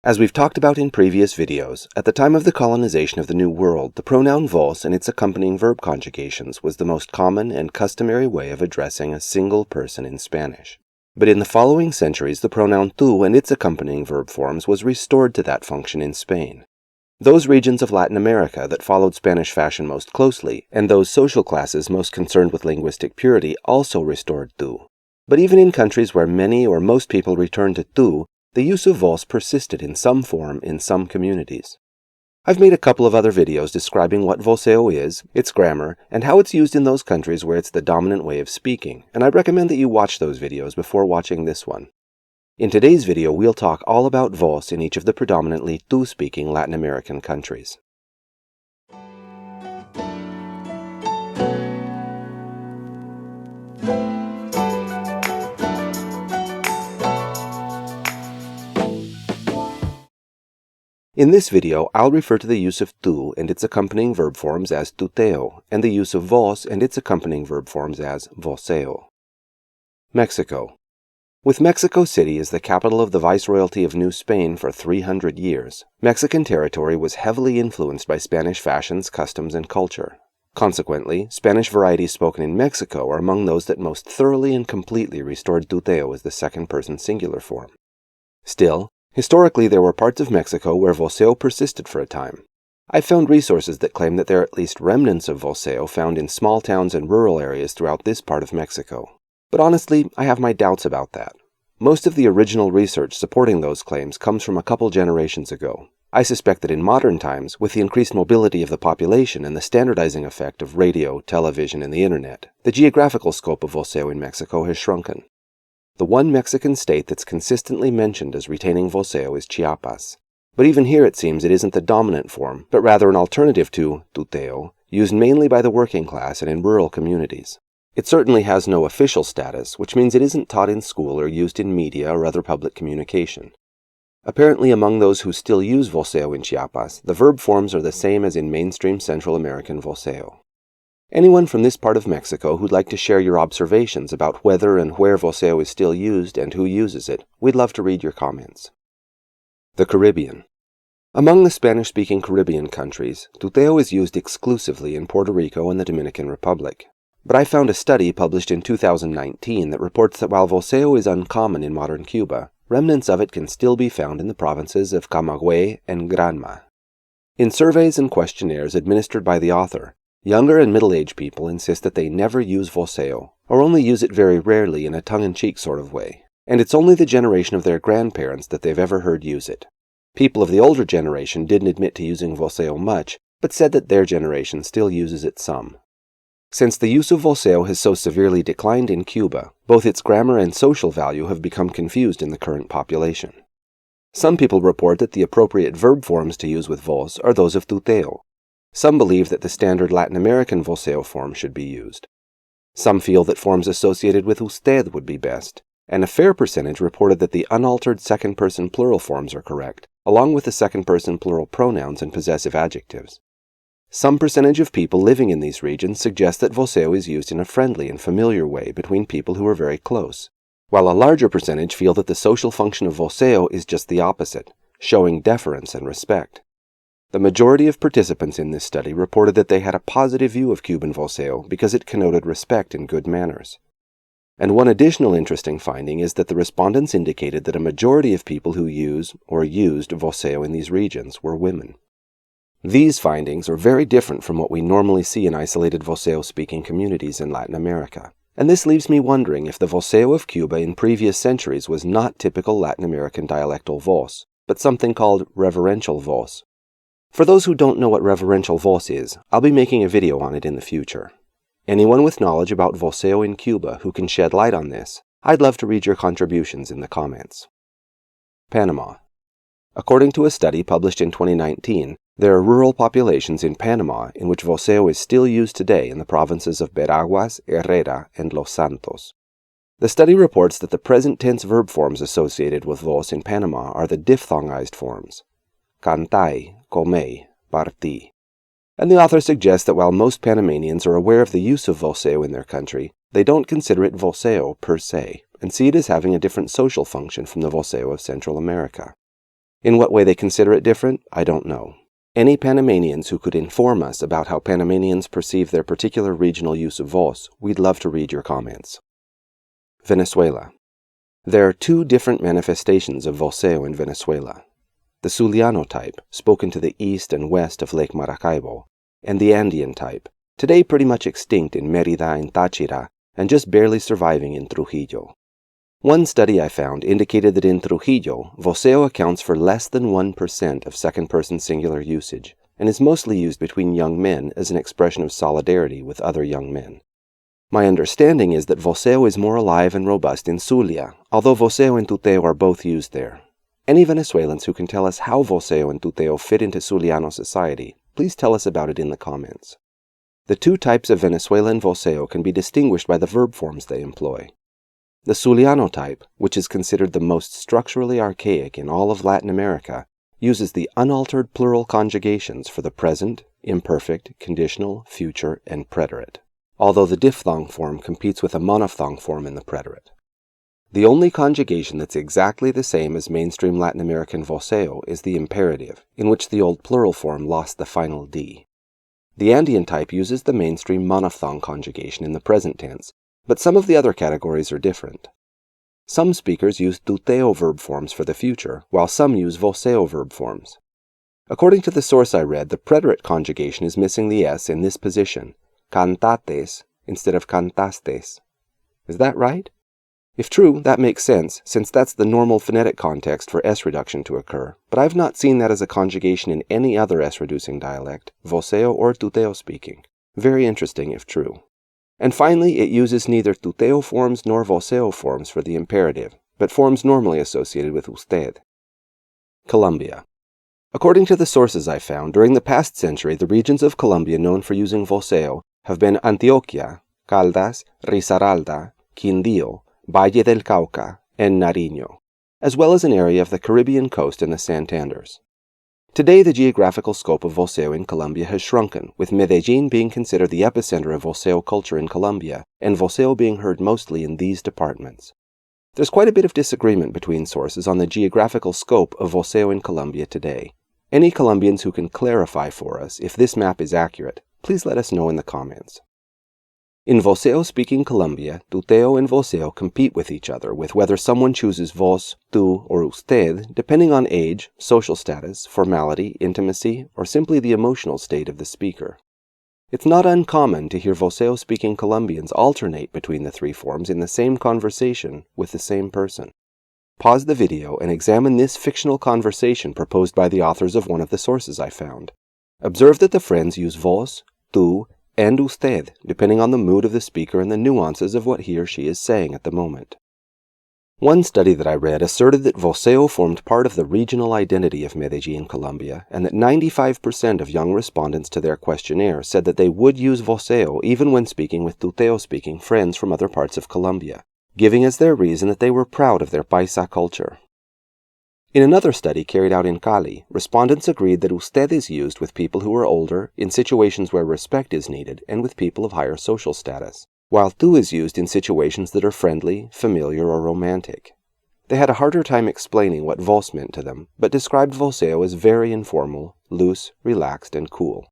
As we've talked about in previous videos, at the time of the colonization of the New World, the pronoun vos and its accompanying verb conjugations was the most common and customary way of addressing a single person in Spanish. But in the following centuries, the pronoun tú and its accompanying verb forms was restored to that function in Spain. Those regions of Latin America that followed Spanish fashion most closely, and those social classes most concerned with linguistic purity, also restored tú. But even in countries where many or most people returned to tú, the use of vos persisted in some form in some communities. I've made a couple of other videos describing what voseo is, its grammar, and how it's used in those countries where it's the dominant way of speaking, and I recommend that you watch those videos before watching this one. In today's video, we'll talk all about vos in each of the predominantly tú-speaking Latin American countries. In this video, I'll refer to the use of tú and its accompanying verb forms as tuteo, and the use of vos and its accompanying verb forms as voseo. Mexico. With Mexico City as the capital of the Viceroyalty of New Spain for 300 years, Mexican territory was heavily influenced by Spanish fashions, customs, and culture. Consequently, Spanish varieties spoken in Mexico are among those that most thoroughly and completely restored tuteo as the second-person singular form. Still, historically, there were parts of Mexico where voseo persisted for a time. I've found resources that claim that there are at least remnants of voseo found in small towns and rural areas throughout this part of Mexico. But honestly, I have my doubts about that. Most of the original research supporting those claims comes from a couple generations ago. I suspect that in modern times, with the increased mobility of the population and the standardizing effect of radio, television, and the internet, the geographical scope of voseo in Mexico has shrunken. The one Mexican state that's consistently mentioned as retaining voseo is Chiapas. But even here it seems it isn't the dominant form, but rather an alternative to tuteo, used mainly by the working class and in rural communities. It certainly has no official status, which means it isn't taught in school or used in media or other public communication. Apparently among those who still use voseo in Chiapas, the verb forms are the same as in mainstream Central American voseo. Anyone from this part of Mexico who'd like to share your observations about whether and where voseo is still used and who uses it, we'd love to read your comments. The Caribbean. Among the Spanish-speaking Caribbean countries, tuteo is used exclusively in Puerto Rico and the Dominican Republic. But I found a study published in 2019 that reports that while voseo is uncommon in modern Cuba, remnants of it can still be found in the provinces of Camagüey and Granma. In surveys and questionnaires administered by the author, younger and middle-aged people insist that they never use voseo, or only use it very rarely in a tongue-in-cheek sort of way, and it's only the generation of their grandparents that they've ever heard use it. People of the older generation didn't admit to using voseo much, but said that their generation still uses it some. Since the use of voseo has so severely declined in Cuba, both its grammar and social value have become confused in the current population. Some people report that the appropriate verb forms to use with vos are those of tuteo. Some believe that the standard Latin American voseo form should be used. Some feel that forms associated with usted would be best, and a fair percentage reported that the unaltered second-person plural forms are correct, along with the second-person plural pronouns and possessive adjectives. Some percentage of people living in these regions suggest that voseo is used in a friendly and familiar way between people who are very close, while a larger percentage feel that the social function of voseo is just the opposite, showing deference and respect. The majority of participants in this study reported that they had a positive view of Cuban voseo because it connoted respect and good manners. And one additional interesting finding is that the respondents indicated that a majority of people who use or used voseo in these regions were women. These findings are very different from what we normally see in isolated voseo-speaking communities in Latin America, and this leaves me wondering if the voseo of Cuba in previous centuries was not typical Latin American dialectal vos, but something called reverential vos. For those who don't know what reverential vos is, I'll be making a video on it in the future. Anyone with knowledge about voseo in Cuba who can shed light on this, I'd love to read your contributions in the comments. Panama. According to a study published in 2019, there are rural populations in Panama in which voseo is still used today in the provinces of Veraguas, Herrera, and Los Santos. The study reports that the present tense verb forms associated with vos in Panama are the diphthongized forms, cantai, comei, parti. And the author suggests that while most Panamanians are aware of the use of voseo in their country, they don't consider it voseo per se, and see it as having a different social function from the voseo of Central America. In what way they consider it different, I don't know. Any Panamanians who could inform us about how Panamanians perceive their particular regional use of vos, we'd love to read your comments. Venezuela. There are two different manifestations of voseo in Venezuela. The Zuliano type, spoken to the east and west of Lake Maracaibo, and the Andean type, today pretty much extinct in Mérida and Táchira, and just barely surviving in Trujillo. One study I found indicated that in Trujillo, voseo accounts for less than 1% of second-person singular usage, and is mostly used between young men as an expression of solidarity with other young men. My understanding is that voseo is more alive and robust in Zulia, although voseo and tuteo are both used there. Any Venezuelans who can tell us how voseo and tuteo fit into Zuliano society, please tell us about it in the comments. The two types of Venezuelan voseo can be distinguished by the verb forms they employ. The Zuliano type, which is considered the most structurally archaic in all of Latin America, uses the unaltered plural conjugations for the present, imperfect, conditional, future, and preterite, although the diphthong form competes with a monophthong form in the preterite. The only conjugation that's exactly the same as mainstream Latin American voseo is the imperative, in which the old plural form lost the final D. The Andean type uses the mainstream monophthong conjugation in the present tense, but some of the other categories are different. Some speakers use tuteo verb forms for the future, while some use voseo verb forms. According to the source I read, the preterite conjugation is missing the S in this position, cantates instead of cantastes. Is that right? If true, that makes sense, since that's the normal phonetic context for S reduction to occur, but I've not seen that as a conjugation in any other S-reducing dialect, voseo or tuteo-speaking. Very interesting if true. And finally, it uses neither tuteo forms nor voseo forms for the imperative, but forms normally associated with usted. Colombia. According to the sources I found, during the past century, the regions of Colombia known for using voseo have been Antioquia, Caldas, Risaralda, Quindío, Valle del Cauca, and Nariño, as well as an area of the Caribbean coast and the Santanders. Today, the geographical scope of voseo in Colombia has shrunken, with Medellín being considered the epicenter of voseo culture in Colombia, and voseo being heard mostly in these departments. There's quite a bit of disagreement between sources on the geographical scope of voseo in Colombia today. Any Colombians who can clarify for us if this map is accurate, please let us know in the comments. In voseo-speaking Colombia, tuteo and voseo compete with each other with whether someone chooses vos, tú, or usted, depending on age, social status, formality, intimacy, or simply the emotional state of the speaker. It's not uncommon to hear voseo-speaking Colombians alternate between the three forms in the same conversation with the same person. Pause the video and examine this fictional conversation proposed by the authors of one of the sources I found. Observe that the friends use vos, tú, and usted, depending on the mood of the speaker and the nuances of what he or she is saying at the moment. One study that I read asserted that voseo formed part of the regional identity of Medellín, Colombia, and that 95% of young respondents to their questionnaire said that they would use voseo even when speaking with tuteo-speaking friends from other parts of Colombia, giving as their reason that they were proud of their paisa culture. In another study carried out in Cali, respondents agreed that usted is used with people who are older, in situations where respect is needed, and with people of higher social status, while tú is used in situations that are friendly, familiar, or romantic. They had a harder time explaining what vos meant to them, but described voseo as very informal, loose, relaxed, and cool.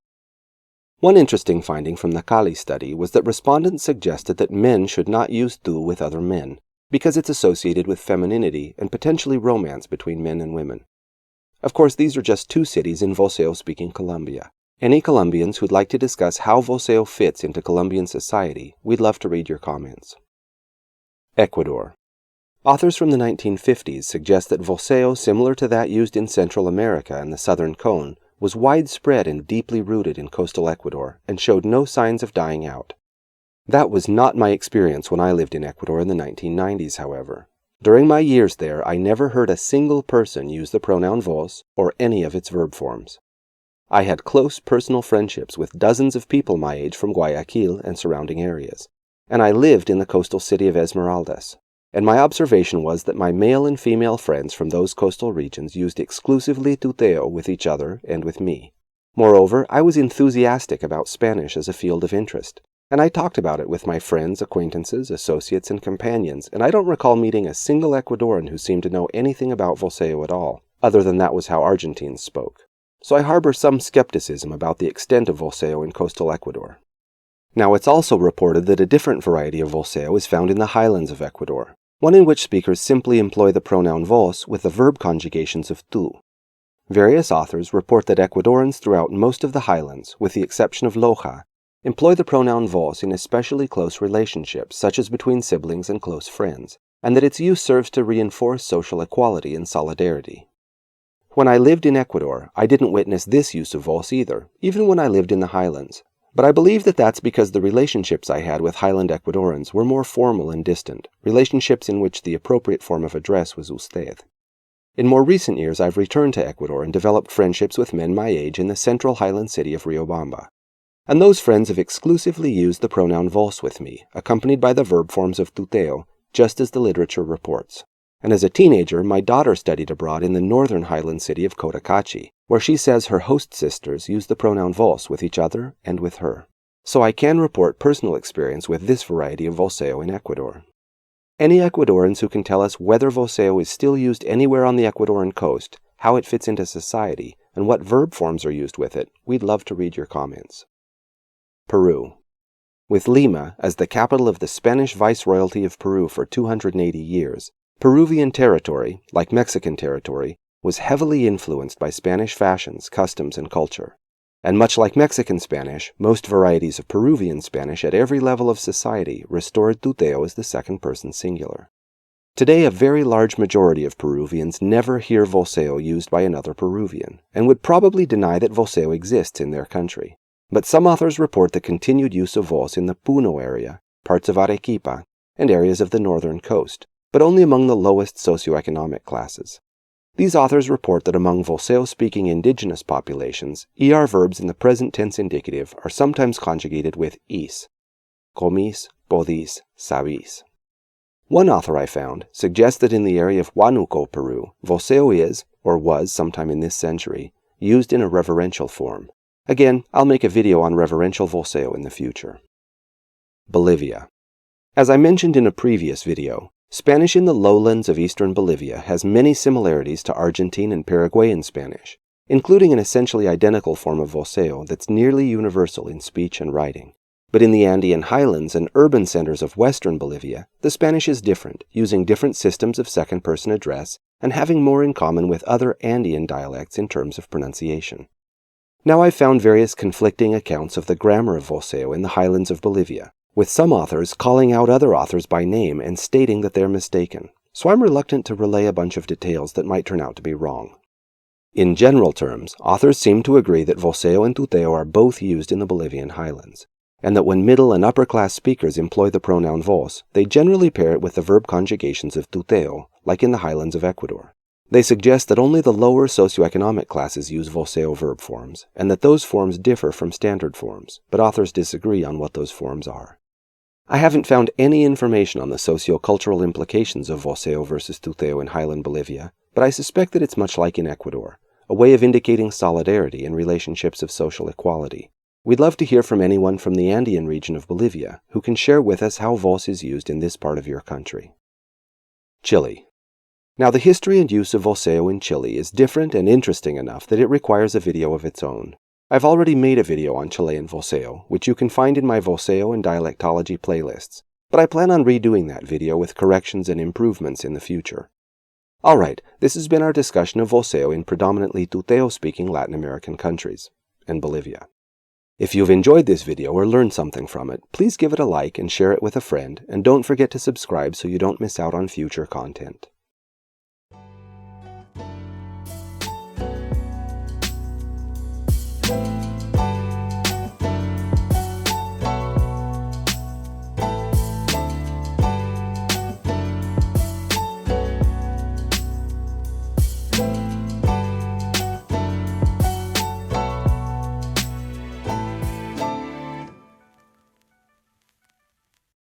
One interesting finding from the Cali study was that respondents suggested that men should not use tú with other men, because it's associated with femininity and potentially romance between men and women. Of course, these are just two cities in voseo-speaking Colombia. Any Colombians who'd like to discuss how voseo fits into Colombian society, we'd love to read your comments. Ecuador. Authors from the 1950s suggest that voseo, similar to that used in Central America and the Southern Cone, was widespread and deeply rooted in coastal Ecuador and showed no signs of dying out. That was not my experience when I lived in Ecuador in the 1990s, however. During my years there, I never heard a single person use the pronoun vos or any of its verb forms. I had close personal friendships with dozens of people my age from Guayaquil and surrounding areas, and I lived in the coastal city of Esmeraldas, and my observation was that my male and female friends from those coastal regions used exclusively tuteo with each other and with me. Moreover, I was enthusiastic about Spanish as a field of interest, and I talked about it with my friends, acquaintances, associates, and companions, and I don't recall meeting a single Ecuadorian who seemed to know anything about voseo at all, other than that was how Argentines spoke. So I harbor some skepticism about the extent of voseo in coastal Ecuador. Now, it's also reported that a different variety of voseo is found in the highlands of Ecuador, one in which speakers simply employ the pronoun vos with the verb conjugations of tu. Various authors report that Ecuadorians throughout most of the highlands, with the exception of Loja, employ the pronoun vos in especially close relationships, such as between siblings and close friends, and that its use serves to reinforce social equality and solidarity. When I lived in Ecuador, I didn't witness this use of vos either, even when I lived in the highlands. But I believe that that's because the relationships I had with highland Ecuadorians were more formal and distant, relationships in which the appropriate form of address was usted. In more recent years, I've returned to Ecuador and developed friendships with men my age in the central highland city of Riobamba. And those friends have exclusively used the pronoun vos with me, accompanied by the verb forms of tuteo, just as the literature reports. And as a teenager, my daughter studied abroad in the northern highland city of Cotacachi, where she says her host sisters use the pronoun vos with each other and with her. So I can report personal experience with this variety of voseo in Ecuador. Any Ecuadorians who can tell us whether voseo is still used anywhere on the Ecuadorian coast, how it fits into society, and what verb forms are used with it, we'd love to read your comments. Peru. With Lima as the capital of the Spanish Viceroyalty of Peru for 280 years, Peruvian territory, like Mexican territory, was heavily influenced by Spanish fashions, customs, and culture. And much like Mexican Spanish, most varieties of Peruvian Spanish at every level of society restored tuteo as the second person singular. Today, a very large majority of Peruvians never hear voseo used by another Peruvian, and would probably deny that voseo exists in their country. But some authors report the continued use of vos in the Puno area, parts of Arequipa, and areas of the northern coast, but only among the lowest socioeconomic classes. These authors report that among voseo-speaking indigenous populations, ER verbs in the present tense indicative are sometimes conjugated with is. Comis, podis, sabis. One author I found suggests that in the area of Huánuco, Peru, voseo is, or was sometime in this century, used in a reverential form. Again, I'll make a video on reverential voseo in the future. Bolivia. As I mentioned in a previous video, Spanish in the lowlands of eastern Bolivia has many similarities to Argentine and Paraguayan Spanish, including an essentially identical form of voseo that's nearly universal in speech and writing. But in the Andean highlands and urban centers of western Bolivia, the Spanish is different, using different systems of second-person address and having more in common with other Andean dialects in terms of pronunciation. Now I've found various conflicting accounts of the grammar of voseo in the highlands of Bolivia, with some authors calling out other authors by name and stating that they're mistaken, so I'm reluctant to relay a bunch of details that might turn out to be wrong. In general terms, authors seem to agree that voseo and tuteo are both used in the Bolivian highlands, and that when middle and upper-class speakers employ the pronoun vos, they generally pair it with the verb conjugations of tuteo, like in the highlands of Ecuador. They suggest that only the lower socioeconomic classes use voseo verb forms, and that those forms differ from standard forms, but authors disagree on what those forms are. I haven't found any information on the socio-cultural implications of voseo versus tuteo in highland Bolivia, but I suspect that it's much like in Ecuador, a way of indicating solidarity in relationships of social equality. We'd love to hear from anyone from the Andean region of Bolivia who can share with us how vos is used in this part of your country. Chile. Now, the history and use of voseo in Chile is different and interesting enough that it requires a video of its own. I've already made a video on Chilean voseo, which you can find in my voseo and dialectology playlists, but I plan on redoing that video with corrections and improvements in the future. Alright, this has been our discussion of voseo in predominantly tuteo-speaking Latin American countries, and Bolivia. If you've enjoyed this video or learned something from it, please give it a like and share it with a friend, and don't forget to subscribe so you don't miss out on future content.